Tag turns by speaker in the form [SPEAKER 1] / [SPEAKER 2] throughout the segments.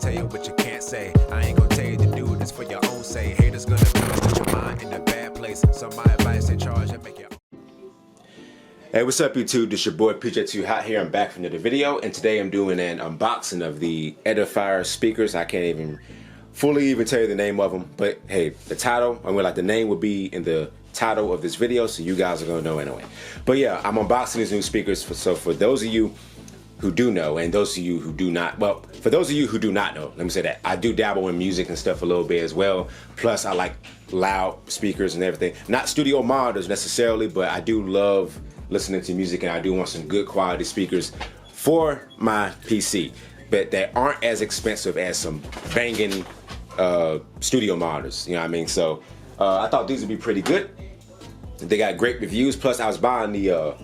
[SPEAKER 1] tell you what you can't say. I ain't gonna tell you to do this for your own sake. Haters gonna put your mind in a bad place. So my advice, take charge and make it.
[SPEAKER 2] Hey, what's up YouTube? This your boy PJ2 Hot here. I'm back for another video, and today I'm doing an unboxing of the Edifier speakers. I can't even fully tell you the name of them, but hey, the title, the name will be in the title of this video, so you guys are gonna know anyway. But yeah, I'm unboxing these new speakers. So for those of you who do know, and those of you who do not, well, for those of you who do not know, let me say that I do dabble in music and stuff a little bit as well. Plus, I like loud speakers and everything. Not studio monitors necessarily, but I do love listening to music, and I do want some good quality speakers for my PC, but they aren't as expensive as some banging studio monitors. You know what I mean? So I thought these would be pretty good. They got great reviews. Plus, I was buying the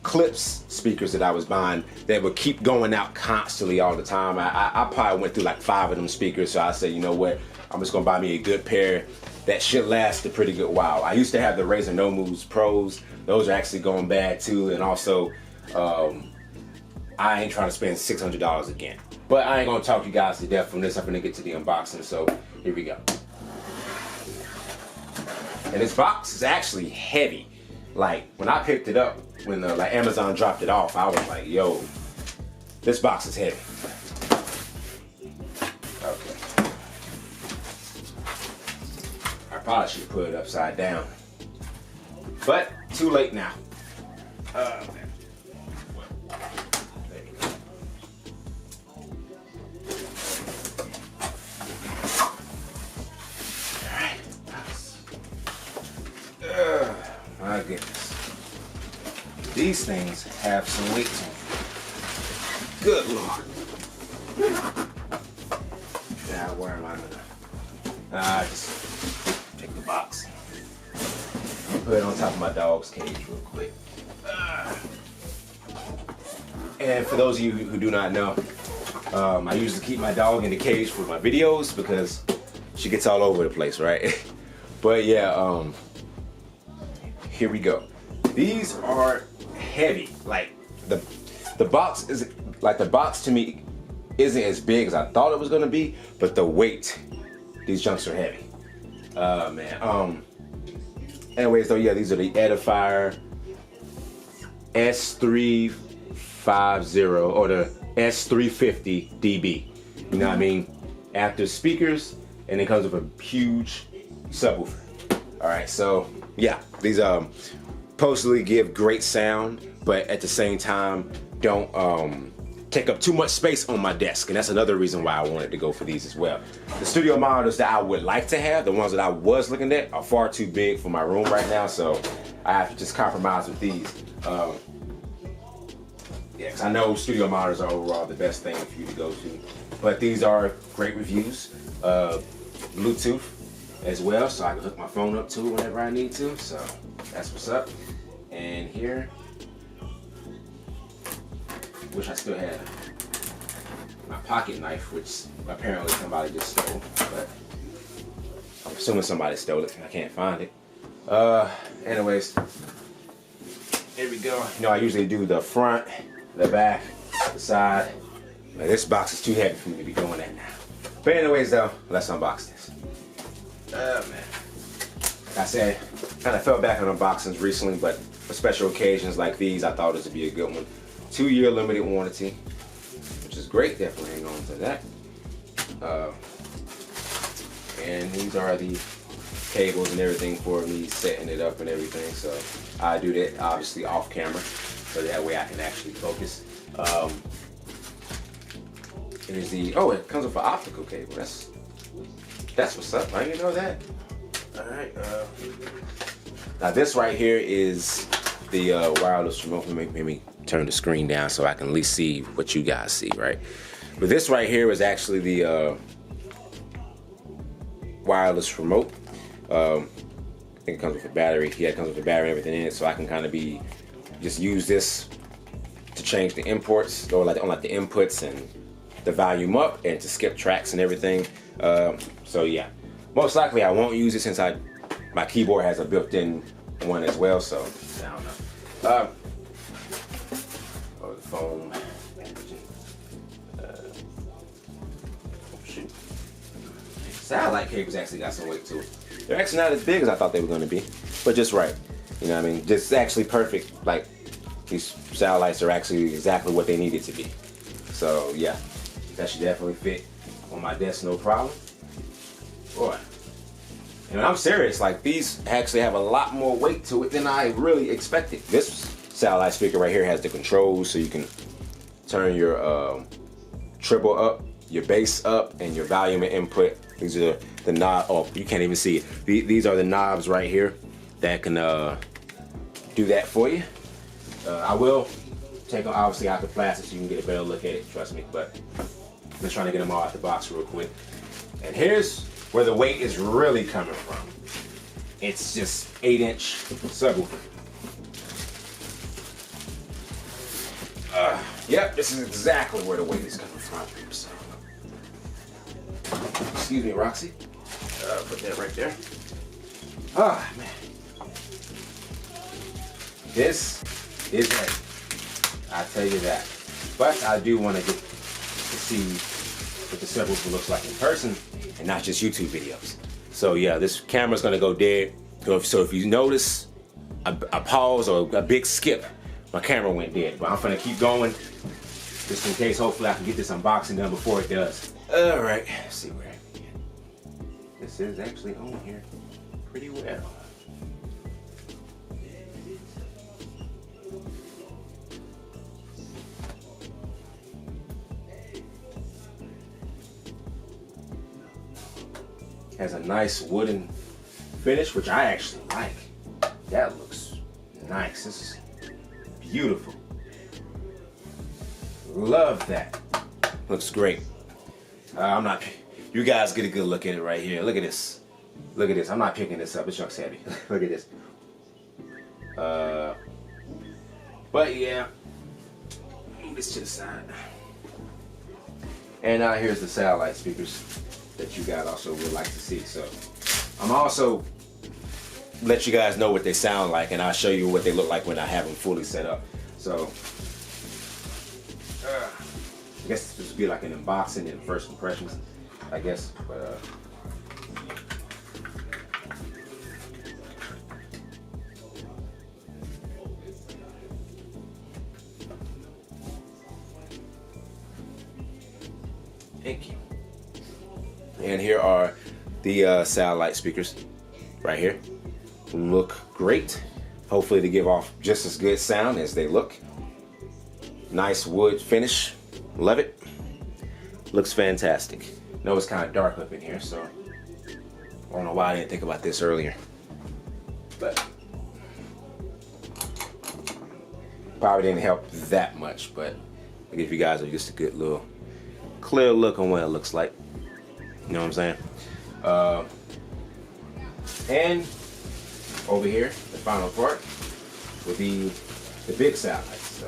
[SPEAKER 2] Clips speakers that I was buying that would keep going out constantly all the time. I probably went through like 5 of them speakers, so I said, you know what, I'm just gonna buy me a good pair that should last a pretty good while. I used to have the Razer No Moves Pros. Those are actually going bad too, and also I ain't trying to spend $600 again. But I ain't gonna talk you guys to death from this. I'm gonna get to the unboxing, so here we go. And this box is actually heavy. Like when I picked it up, when like Amazon dropped it off, I was like, yo, this box is heavy. Okay. I probably should put it upside down, but too late now. Man. There you go. All right. My goodness. These things have some weight to them. Good Lord. Now, where am I gonna? Just take the box. Put it on top of my dog's cage real quick. And for those of you who do not know, I usually keep my dog in the cage for my videos because she gets all over the place, right? But yeah, here we go. These are heavy. Like the box is like, the box to me isn't as big as I thought it was gonna be, but the weight, these junks are heavy. Man. Anyways, though, yeah, these are the Edifier S350 or the S350DB. You know what I mean? After speakers, and it comes with a huge subwoofer. All right, so yeah, these supposedly give great sound, but at the same time don't take up too much space on my desk, and that's another reason why I wanted to go for these as well. The studio monitors that I would like to have, the ones that I was looking at, are far too big for my room right now, so I have to just compromise with these. Yeah, because I know studio monitors are overall the best thing for you to go to, but these are great reviews. Bluetooth as well, so I can hook my phone up to it whenever I need to, so that's what's up. And here, wish I still had my pocket knife, which apparently somebody just stole, but I'm assuming somebody stole it. I can't find it. Anyways, here we go. You know, I usually do the front, the back, the side. But this box is too heavy for me to be doing that now. But anyways, though, let's unbox this. Man. Like I said, kind of fell back on unboxings recently, but for special occasions like these, I thought this would be a good one. 2-year limited warranty, which is great. Definitely hang on to that. And these are the cables and everything for me setting it up and everything. So I do that obviously off camera, so that way I can actually focus. Here's the, oh, it comes with an optical cable. That's what's up. I didn't know that. All right. Now this right here is the wireless remote. Let me turn the screen down so I can at least see what you guys see, right? But this right here is actually the wireless remote. I think it comes with a battery. Yeah, it comes with a battery and everything in it, so I can kind of just use this to change the imports, or like on the inputs and the volume up, and to skip tracks and everything. So yeah, most likely I won't use it since my keyboard has a built-in one as well. So I don't know. Oh, the foam packaging. shoot. Satellite cables actually got some weight to it. They're actually not as big as I thought they were going to be, but just right. You know what I mean? Just actually perfect. Like, these satellites are actually exactly what they needed to be. So yeah, that should definitely fit on my desk, no problem. Boy, and I'm serious, like these actually have a lot more weight to it than I really expected. This satellite speaker right here has the controls, so you can turn your treble up, your bass up, and your volume and input. These are the knob. Oh, you can't even see it. These are the knobs right here that can do that for you. I will take them obviously out the plastic so you can get a better look at it, trust me, but I'm just trying to get them all out the box real quick. And here's where the weight is really coming from. It's just 8-inch subwoofer. Yep, this is exactly where the weight is coming from. So, excuse me, Roxy. Put that right there. Ah, man. This is heavy. I tell you that. But I do want to get to see what the subwoofer looks like in person and not just YouTube videos. So yeah, this camera's gonna go dead. So if you notice a pause or a big skip, my camera went dead. But I'm gonna keep going just in case. Hopefully I can get this unboxing done before it does. All right, let's see where I can get. This is actually on here pretty well. Has a nice wooden finish, which I actually like. That looks nice. This is beautiful. Love that. Looks great. You guys get a good look at it right here. Look at this. Look at this. I'm not picking this up. This truck's heavy. Look at this. But yeah, move this to the side. And now here's the satellite speakers that you guys also would like to see. So I'm also let you guys know what they sound like, and I'll show you what they look like when I have them fully set up. So I guess this would be like an unboxing and first impressions, I guess. But thank you. And here are the satellite speakers right here. Look great. Hopefully they give off just as good sound as they look. Nice wood finish. Love it. Looks fantastic. I know it's kind of dark up in here, so I don't know why I didn't think about this earlier. But probably didn't help that much, but I'll give you guys just a good little clear look on what it looks like. You know what I'm saying? And over here, the final part will be the big satellites. So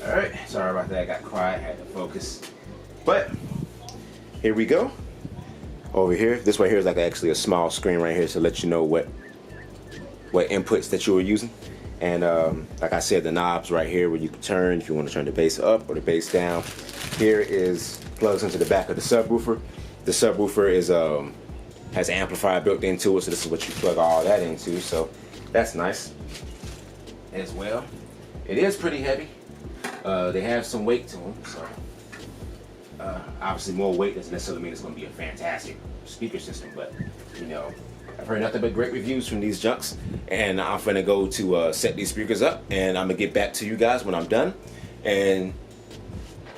[SPEAKER 2] alright, sorry about that, I got quiet, had to focus. But here we go. Over here, this right here is like actually a small screen right here to let you know what inputs that you were using. And like I said, the knobs right here where you can turn if you want to turn the bass up or the bass down. Here is plugs into the back of the subwoofer. The subwoofer is has an amplifier built into it, so this is what you plug all that into. So that's nice as well. It is pretty heavy. They have some weight to them, so obviously more weight doesn't necessarily mean it's going to be a fantastic speaker system, but you know, I've heard nothing but great reviews from these junks, and I'm gonna go to set these speakers up, and I'm gonna get back to you guys when I'm done and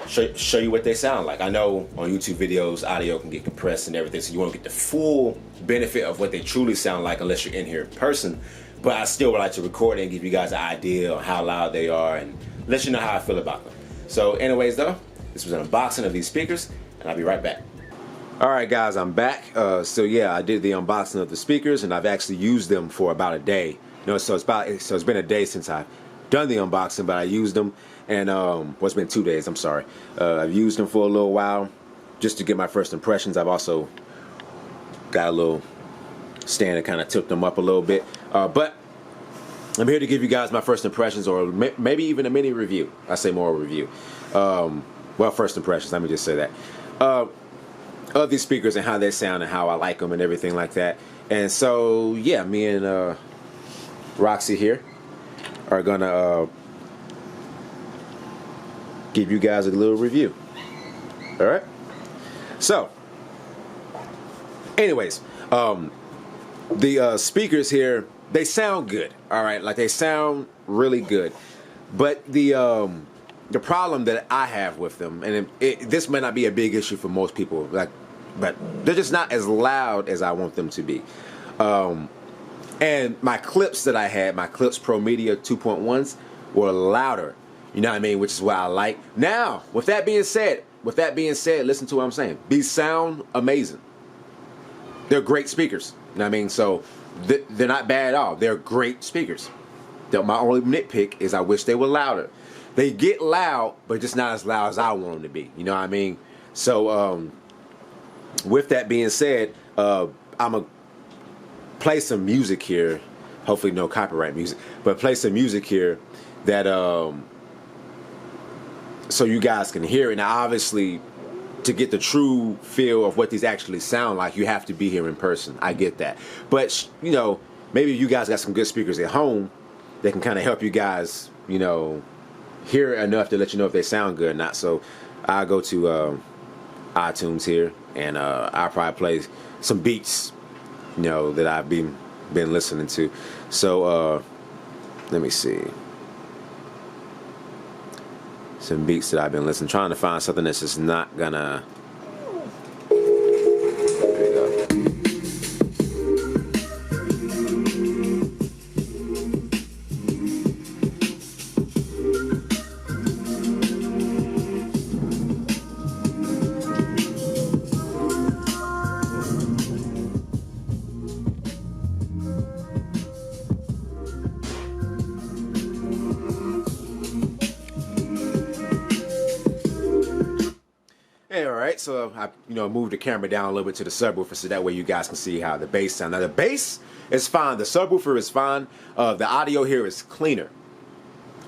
[SPEAKER 2] show you what they sound like. I know on YouTube videos audio can get compressed and everything, so you want to get the full benefit of what they truly sound like unless you're in here in person, but I still would like to record it and give you guys an idea on how loud they are and let you know how I feel about them. So anyways though, this was an unboxing of these speakers, and I'll be right back. Alright guys, I'm back. So yeah, I did the unboxing of the speakers, and I've actually used them for about a day. You know, so it's been a day since I done the unboxing, but I used them, and well, it's been 2 days. I'm sorry. I've used them for a little while just to get my first impressions. I've also got a little stand that kind of tipped them up a little bit, but I'm here to give you guys my first impressions, or maybe even a mini review. I say more review. Well, first impressions. Let me just say that of these speakers and how they sound and how I like them and everything like that. And so, yeah, me and Roxy here are gonna give you guys a little review. All right. So, anyways, the speakers here, they sound good. All right, like they sound really good. But the problem that I have with them, and this may not be a big issue for most people, like, but they're just not as loud as I want them to be. And my clips that I had, my Clips Pro Media 2.1s, were louder. You know what I mean? Which is what I like. Now, with that being said, listen to what I'm saying. These sound amazing. They're great speakers. You know what I mean? So they're not bad at all. They're great speakers. My only nitpick is I wish they were louder. They get loud, but just not as loud as I want them to be. You know what I mean? So with that being said, I'm going to play some music here. Hopefully no copyright music. But play some music here that so you guys can hear it. Now, obviously, to get the true feel of what these actually sound like, you have to be here in person. I get that. But, you know, maybe you guys got some good speakers at home that can kind of help you guys, you know, hear enough to let you know if they sound good or not. So I'll go to iTunes here, and I'll probably play some beats, you know, that I've been listening to. So let me see. Some beats that I've been listening, trying to find something that's just not gonna. There you go. Alright, so I moved the camera down a little bit to the subwoofer so that way you guys can see how the bass sounds. Now the bass is fine, the subwoofer is fine, the audio here is cleaner.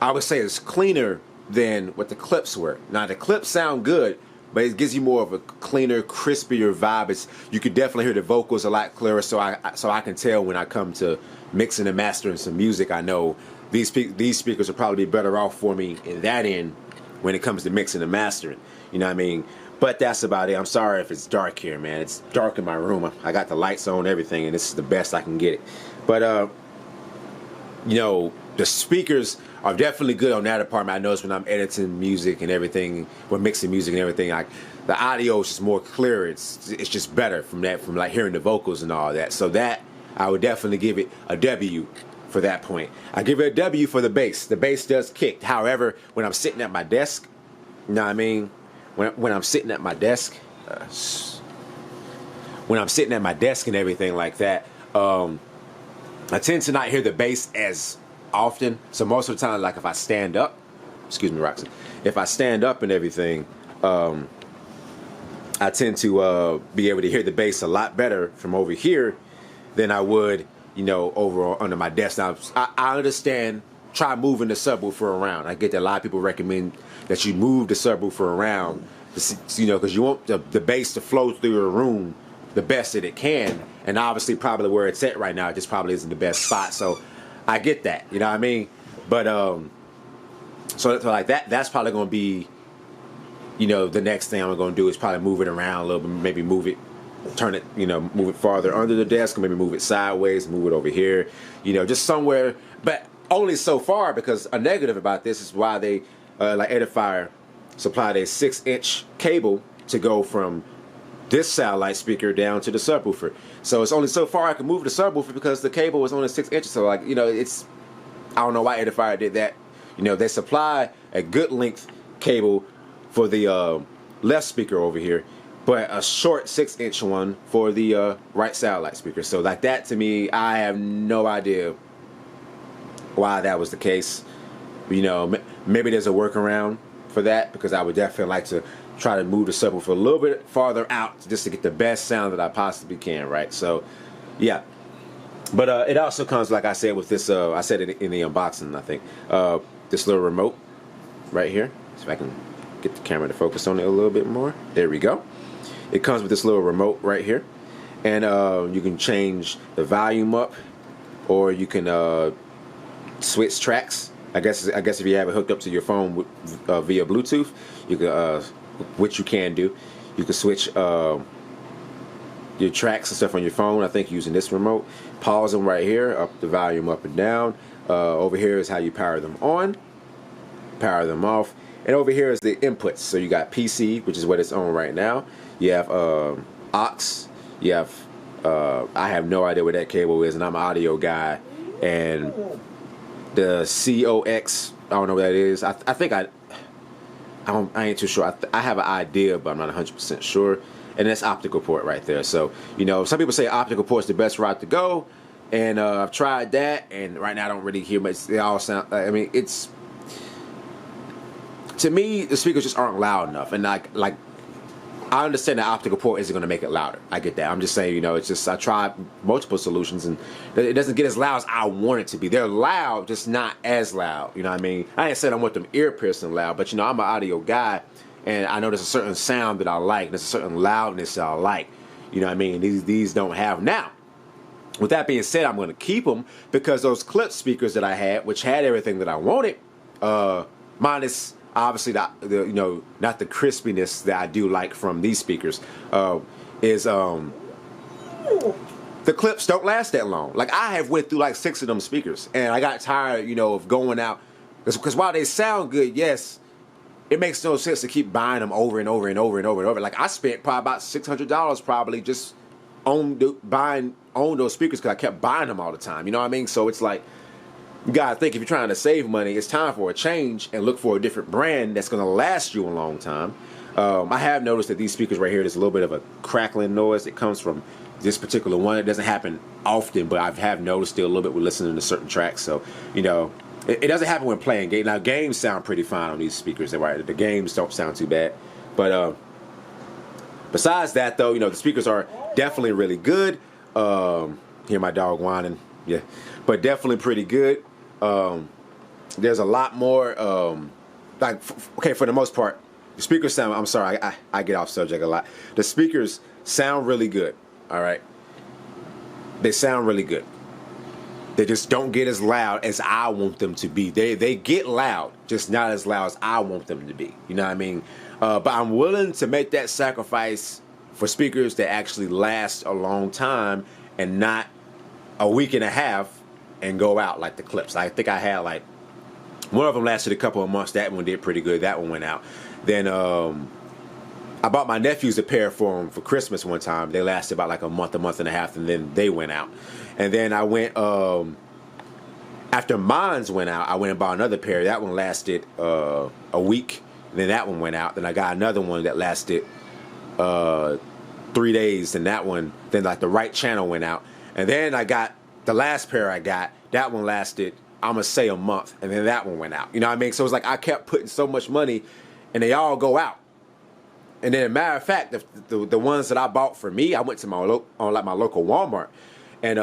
[SPEAKER 2] I would say it's cleaner than what the clips were. Now the clips sound good, but it gives you more of a cleaner, crispier vibe. You could definitely hear the vocals a lot clearer, so I can tell when I come to mixing and mastering some music, I know these speakers will probably be better off for me in that end when it comes to mixing and mastering. You know what I mean? But that's about it. I'm sorry if it's dark here, man. It's dark in my room. I got the lights on, everything, and this is the best I can get it. But, you know, the speakers are definitely good on that department. I notice when I'm editing music and everything, or mixing music and everything, the audio is just more clear. It's just better from like hearing the vocals and all that. So that, I would definitely give it a W for that point. I give it a W for the bass. The bass does kick. However, when I'm sitting at my desk, you know what I mean? When I'm sitting at my desk, and everything like that, I tend to not hear the bass as often. So most of the time, like if I stand up, excuse me, Roxy, if I stand up and everything, I tend to be able to hear the bass a lot better from over here than I would, you know, over under my desk. Now, I understand. Try moving the subwoofer around. I get that a lot of people recommend that you move the subwoofer around, you know, because you want the bass to flow through your room the best that it can. And obviously, probably where it's at right now, it just probably isn't the best spot. So I get that, you know what I mean? But so like that's probably going to be, you know, the next thing I'm going to do is probably move it around a little bit, maybe move it, turn it, you know, move it farther under the desk, or maybe move it sideways, move it over here, you know, just somewhere, but only so far, because a negative about this is why they, like Edifier, supplied a 6-inch cable to go from this satellite speaker down to the subwoofer. So it's only so far I can move the subwoofer because the cable was only 6 inches. So, like, you know, I don't know why Edifier did that. You know, they supply a good length cable for the left speaker over here, but a short 6-inch one for the right satellite speaker. So like that, to me, I have no idea why that was the case. You know, maybe there's a workaround for that, because I would definitely like to try to move the subwoofer a little bit farther out just to get the best sound that I possibly can, right? So, yeah. But it also comes, like I said, with this, I said it in the unboxing, I think, this little remote right here. So if I can get the camera to focus on it a little bit more. There we go. It comes with this little remote right here. And you can change the volume up, or you can switch tracks. I guess if you have it hooked up to your phone via Bluetooth, you can, which you can do, you can switch your tracks and stuff on your phone, I think, using this remote. Pause them right here, up the volume up and down. Over here is how you power them on, power them off. And over here is the inputs. So you got PC, which is what it's on right now. You have aux. You have, I have no idea what that cable is, and I'm an audio guy. And the COX, I don't know what that is. I think I ain't too sure. I have an idea, but I'm not 100% sure. And that's optical port right there. So, you know, some people say optical port's the best route to go, and I've tried that, and right now I don't really hear much. They all sound, I mean, it's, to me, the speakers just aren't loud enough. And like I understand that optical port isn't going to make it louder. I get that. I'm just saying, you know, it's just, I tried multiple solutions, and it doesn't get as loud as I want it to be. They're loud, just not as loud. You know what I mean? I ain't saying I want them ear piercing loud, but, you know, I'm an audio guy, and I know there's a certain sound that I like. There's a certain loudness that I like. You know what I mean? These don't have. Now, with that being said, I'm going to keep them, because those clip speakers that I had, which had everything that I wanted, minus obviously the you know, not the crispiness that I do like from these speakers, is the clips don't last that long. Like, I have went through like 6 of them speakers, and I got tired, you know, of going out, because while they sound good, yes, it makes no sense to keep buying them over and over and over and over and over. Like, I spent probably about $600 probably just on those speakers, because I kept buying them all the time. You know what I mean? So it's like, you gotta think, if you're trying to save money, it's time for a change and look for a different brand that's gonna last you a long time. I have noticed that these speakers right here, there's a little bit of a crackling noise that comes from this particular one. It doesn't happen often, but I have noticed it a little bit with listening to certain tracks. So, you know, it doesn't happen when playing games. Now, games sound pretty fine on these speakers. Right? The games don't sound too bad. But besides that, though, you know, the speakers are definitely really good. Hear my dog whining. Yeah, but definitely pretty good. There's a lot more, like, okay, for the most part, the speakers sound, I'm sorry, I get off subject a lot. The speakers sound really good, all right? They sound really good. They just don't get as loud as I want them to be. They get loud, just not as loud as I want them to be. You know what I mean? But I'm willing to make that sacrifice for speakers that actually last a long time, and not a week and a half and go out like the clips. I think I had, like, one of them lasted a couple of months. That one did pretty good. That one went out. Then I bought my nephews a pair for them for Christmas one time. They lasted about like a month and a half, and then they went out. And then I went, after mine's went out, I went and bought another pair. That one lasted a week. Then that one went out. Then I got another one that lasted 3 days. And that one, then like the right channel went out. And then I got the last pair I got. That one lasted, I'm going to say, a month. And then that one went out. You know what I mean? So it's like I kept putting so much money, and they all go out. And then, as a matter of fact, the ones that I bought for me, I went to my local Walmart. And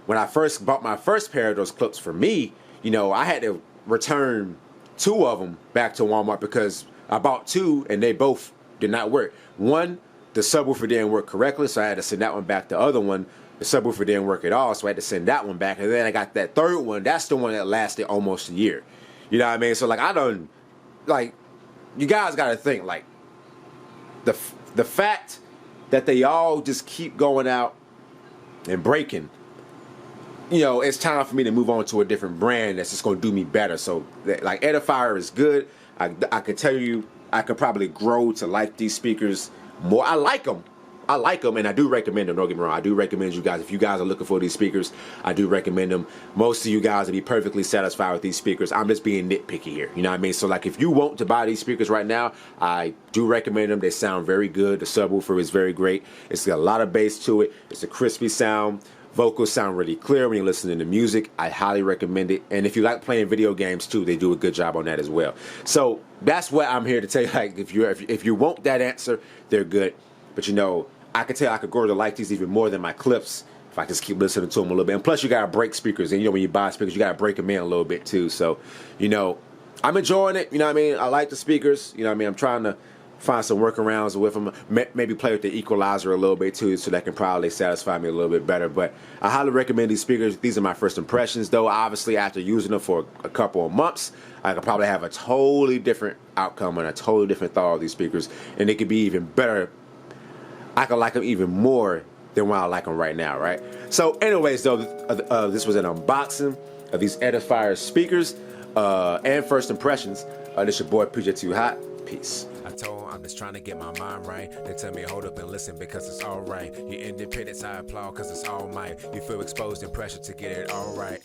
[SPEAKER 2] when I first bought my first pair of those clips for me, you know, I had to return 2 of them back to Walmart, because I bought 2 and they both did not work. One, the subwoofer didn't work correctly, so I had to send that one back. The other one, the subwoofer didn't work at all, so I had to send that one back. And then I got that third one. That's the one that lasted almost a year. You know what I mean? So, like, you guys got to think, like, the fact that they all just keep going out and breaking, you know, it's time for me to move on to a different brand that's just going to do me better. So, like, Edifier is good. I can tell you, I could probably grow to like these speakers more. I like them, and I do recommend them. Don't get me wrong. I do recommend you guys, if you guys are looking for these speakers, I do recommend them. Most of you guys will be perfectly satisfied with these speakers. I'm just being nitpicky here. You know what I mean? So, like, if you want to buy these speakers right now, I do recommend them. They sound very good. The subwoofer is very great. It's got a lot of bass to it. It's a crispy sound. Vocals sound really clear when you're listening to music. I highly recommend it. And if you like playing video games too, they do a good job on that as well. So that's what I'm here to tell you. Like, if you want that answer, they're good. But you know, I could tell I could grow to like these even more than my clips if I just keep listening to them a little bit. And plus, you gotta break speakers. And you know, when you buy speakers, you gotta break them in a little bit too. So, you know, I'm enjoying it. You know what I mean? I like the speakers. You know what I mean? I'm trying to find some workarounds with them. Maybe play with the equalizer a little bit too, so that can probably satisfy me a little bit better. But I highly recommend these speakers. These are my first impressions, though. Obviously, after using them for a couple of months, I could probably have a totally different outcome and a totally different thought of these speakers, and they could be even better. I could like them even more than what I like them right now, right? So, anyways, though, this was an unboxing of these Edifier speakers and first impressions. This your boy PJ Too Hot. Peace.
[SPEAKER 1] I told I'm just trying to get my mind right. They tell me hold up and listen because it's alright. You're independent, so I applaud because it's all might. You feel exposed and pressure to get it all right.